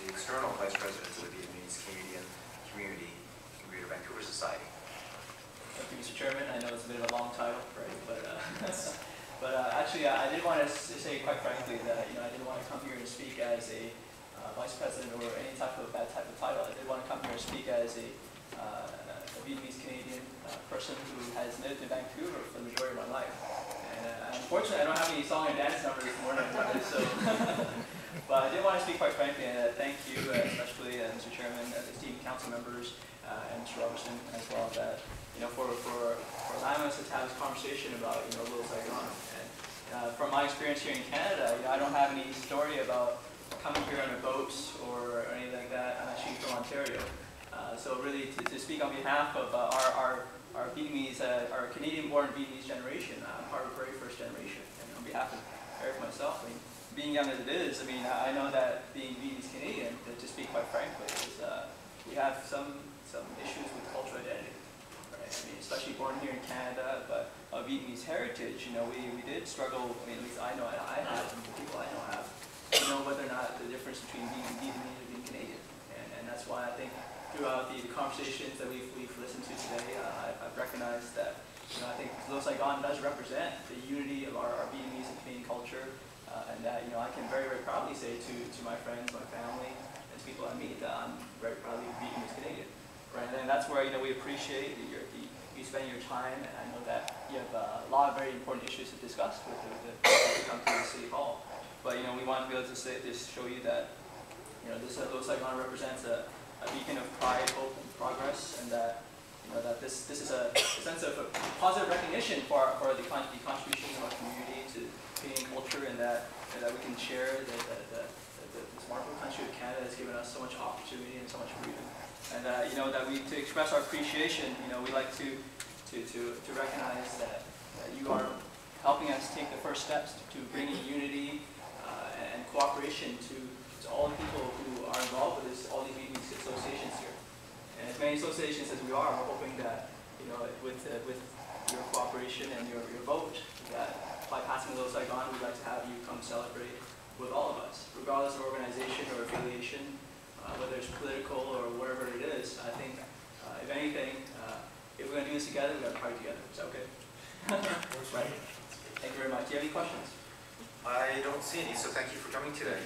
the external Vice President of the Vietnamese Canadian community in Greater Vancouver Society. Thank you, Mr. Chairman. I know it's a bit of a long title, right? But actually, I did want to say quite frankly that I didn't want to come here to speak as a Vice President or any type of title. I did want to come here and speak as a Vietnamese Canadian person who has lived in Vancouver for the majority of my life. And unfortunately, I don't have any song and dance numbers this morning, so. But I did want to speak quite frankly, and thank you, especially Mr. Chairman, esteemed council members, and Mr. Robertson as well, that for allowing us to have this conversation about Little Saigon. And from my experience here in Canada, I don't have any story about coming here on a boat or anything like that. I'm actually from Ontario. So really, to speak on behalf of our Vietnamese, our Canadian-born Vietnamese generation, I'm part of the very first generation. And on behalf of Eric myself, being young as it is, I know that being Vietnamese Canadian, to speak quite frankly, is we have some issues with cultural identity. Right? Especially born here in Canada, but Vietnamese heritage, we did struggle. At least I know I have, and the people I know have, to know whether or not the difference between being Vietnamese and being Canadian. And that's why I think throughout the conversations that we've listened to today, I've recognized that I think Little Saigon does represent the unity of our Vietnamese and Canadian culture, and that I can very, very proudly say to my friends, my family, and to people I meet that I'm very proudly Vietnamese Canadian. Right, and that's where we appreciate you spending your time, and I know that you have a lot of very important issues to discuss with the come to the City Hall. But we want to be able to show you that this Little Saigon represents a beacon of pride, hope, and progress, and that that this is a sense of a positive recognition for the contributions of our community to Canadian culture, and that we can share that this wonderful country of Canada has given us so much opportunity and so much freedom, and that to express our appreciation, we like to recognize that you are helping us take the first steps to bringing unity and cooperation to all the people who are involved with all these Vietnamese associations here. And as many associations as we are, we're hoping that with your cooperation and your vote, that by passing Little Saigon, we'd like to have you come celebrate with all of us, regardless of organization or affiliation, whether it's political or whatever it is. I think, if anything, if we're going to do this together, we've got to party together. Is that okay? Right. Thank you very much. Do you have any questions? I don't see any, so thank you for coming today.